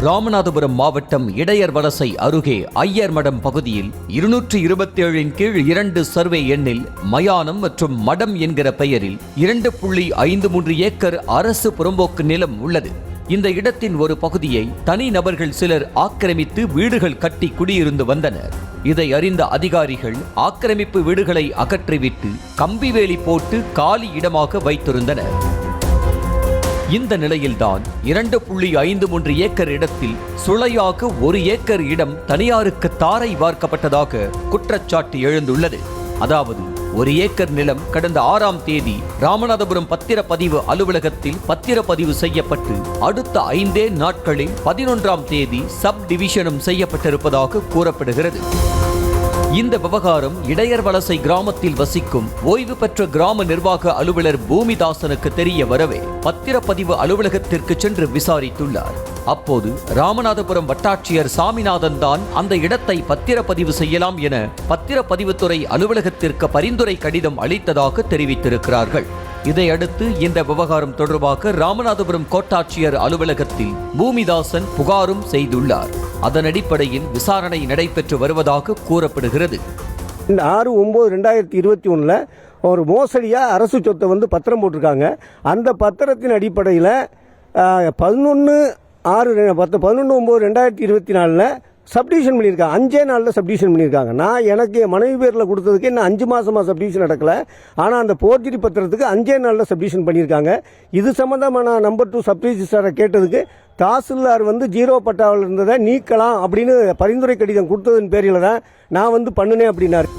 ராமநாதபுரம் மாவட்டம் இடையர் வலசை அருகே ஐயர் மடம் பகுதியில் 227 கீழ் 2 சர்வே எண்ணில் மயானம் மற்றும் மடம் என்கிற பெயரில் 2.53 ஏக்கர் அரசு புறம்போக்கு நிலம் உள்ளது. இந்த இடத்தின் ஒரு பகுதியை தனி நபர்கள் சிலர் ஆக்கிரமித்து வீடுகள் கட்டி குடியிருந்து வந்தனர். இதை அறிந்த அதிகாரிகள் ஆக்கிரமிப்பு வீடுகளை அகற்றிவிட்டு கம்பிவேலி போட்டு காலி இடமாக வைத்திருந்தனர். இந்த நிலையில்தான் 2.53 ஏக்கர் இடத்தில் சுளையாக 1 ஏக்கர் இடம் தனியாருக்கு தாரை வார்க்கப்பட்டதாக குற்றச்சாட்டு எழுந்துள்ளது. அதாவது 1 ஏக்கர் நிலம் கடந்த 6ஆம் தேதி ராமநாதபுரம் பத்திரப்பதிவு அலுவலகத்தில் பத்திரப்பதிவு செய்யப்பட்டு அடுத்த 5 நாட்களில் 11ஆம் தேதி சப் டிவிஷனும் செய்யப்பட்டிருப்பதாக கூறப்படுகிறது. இந்த விவகாரம் இடையர் வலசை கிராமத்தில் வசிக்கும் ஓய்வு பெற்ற கிராம நிர்வாக அலுவலர் பூமிதாசனுக்கு தெரிய வரவே பத்திரப்பதிவு அலுவலகத்திற்கு சென்று விசாரித்துள்ளார். அப்போது ராமநாதபுரம் வட்டாட்சியர் சாமிநாதன் தான் அந்த இடத்தை பத்திரப்பதிவு செய்யலாம் என பத்திரப்பதிவுத்துறை அலுவலகத்திற்கு பரிந்துரை கடிதம் அளித்ததாக தெரிவித்திருக்கிறார்கள். இதையடுத்து இந்த விவகாரம் தொடர்பாக ராமநாதபுரம் கோட்டாட்சியர் அலுவலகத்தில் பூமிதாசன் புகாரும் செய்துள்ளார். அதன் அடிப்படையில் விசாரணை நடைபெற்று வருவதாக கூறப்படுகிறது. 6/9/2021 ஒரு மோசடியாக அரசு சொத்தை பத்திரம் போட்டிருக்காங்க. அந்த பத்திரத்தின் அடிப்படையில் 11/9/2024 சப்டிவிஷன் பண்ணியிருக்காங்க. 5 நாளில் சப்டிவிஷன் பண்ணியிருக்காங்க. நான் எனக்கு என் மனைவி பேரில் கொடுத்ததுக்கு இன்னும் 5 மாதமாக சப்டிவிஷன் நடக்கலை. ஆனால் அந்த போர்ஜரி பத்திரத்துக்கு 5 நாளில் சப்டிவிஷன் பண்ணியிருக்காங்க. இது சம்மந்தமாக நான் நம்பர் 2 சப் ரிஜிஸ்ட்ராரை கேட்டதுக்கு தாசில்தார் 0 பட்டாவில் இருந்ததை நீக்கலாம் அப்படின்னு பரிந்துரை கடிதம் கொடுத்ததன் பேரில் தான் நான் பண்ணினேன் அப்படின்னாரு.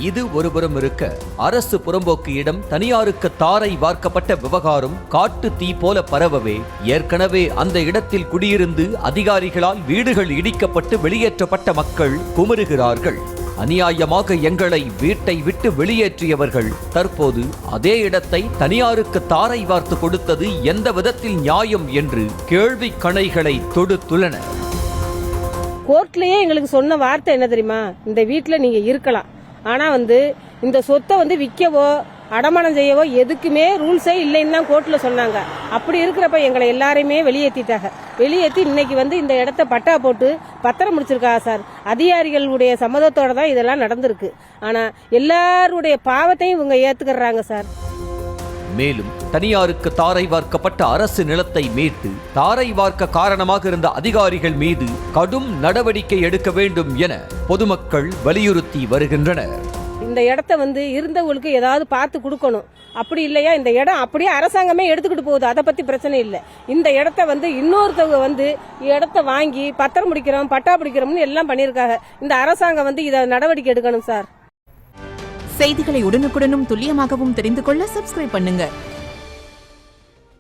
இது ஒருபுறம் இருக்க, அரசு புறம்போக்கு இடம் தனியாருக்கு தாரை வார்க்கப்பட்ட விவகாரம் காட்டு தீ போல பரவவே ஏற்கனவே அந்த இடத்தில் குடியிருந்து அதிகாரிகளால் வீடுகள் இடிக்கப்பட்டு வெளியேற்றப்பட்ட மக்கள் குமுறுகிறார்கள். அநியாயமாக எங்களை வீட்டை விட்டு வெளியேற்றியவர்கள் தற்போது அதே இடத்தை தனியாருக்கு தாரை வார்த்து கொடுத்தது எந்த விதத்தில் நியாயம் என்று கேள்வி கணைகளை தொடுத்துள்ளனர். கோர்ட்லயே எங்களுக்கு சொன்ன வார்த்தை என்ன தெரியுமா? இந்த வீட்டில் நீங்க இருக்கலாம், ஆனா இந்த சொத்தை விற்கவோ அடமானம் செய்யவோ எதுக்குமே ரூல்ஸே இல்லைன்னு தான் கோர்ட்ல சொன்னாங்க. அப்படி இருக்கிறப்ப எங்களை எல்லாரையுமே வெளியேற்றிட்டாங்க. வெளியேற்றி இன்னைக்கு இந்த இடத்த பட்டா போட்டு பத்திரம் முடிச்சிருக்காங்க சார். அதிகாரிகளுடைய சம்மதத்தோட தான் இதெல்லாம் நடந்திருக்கு. ஆனா எல்லாருடைய பாவத்தையும் இவங்க ஏத்துக்கிறாங்க சார். மேலும் தனியாருக்கு தாரை வார்க்கப்பட்ட அரசு நிலத்தை மீட்டு தாரை வார்க்க காரணமாக இருந்த அதிகாரிகள் மீது கடும் நடவடிக்கை எடுக்க வேண்டும் என பொதுமக்கள் வலியுறுத்தி வருகின்றனர். இந்த இடத்த இருந்தவங்களுக்கு ஏதாவது பார்த்து கொடுக்கணும். அப்படி இல்லையா இந்த இடம் அப்படியே அரசாங்கமே எடுத்துக்கிட்டு போகுது, அதை பத்தி பிரச்சனை இல்லை. இந்த இடத்த இன்னொருத்தவங்க இடத்த வாங்கி பத்திரம் முடிக்கிறோம் பட்டா பிடிக்கிறோம்னு எல்லாம் பண்ணியிருக்காங்க. இந்த அரசாங்கம் இதை நடவடிக்கை எடுக்கணும் சார். செய்திகளை உடனுக்குடனும் துல்லியமாகவும் தெரிந்து கொள்ள சப்ஸ்கிரைப் பண்ணுங்க.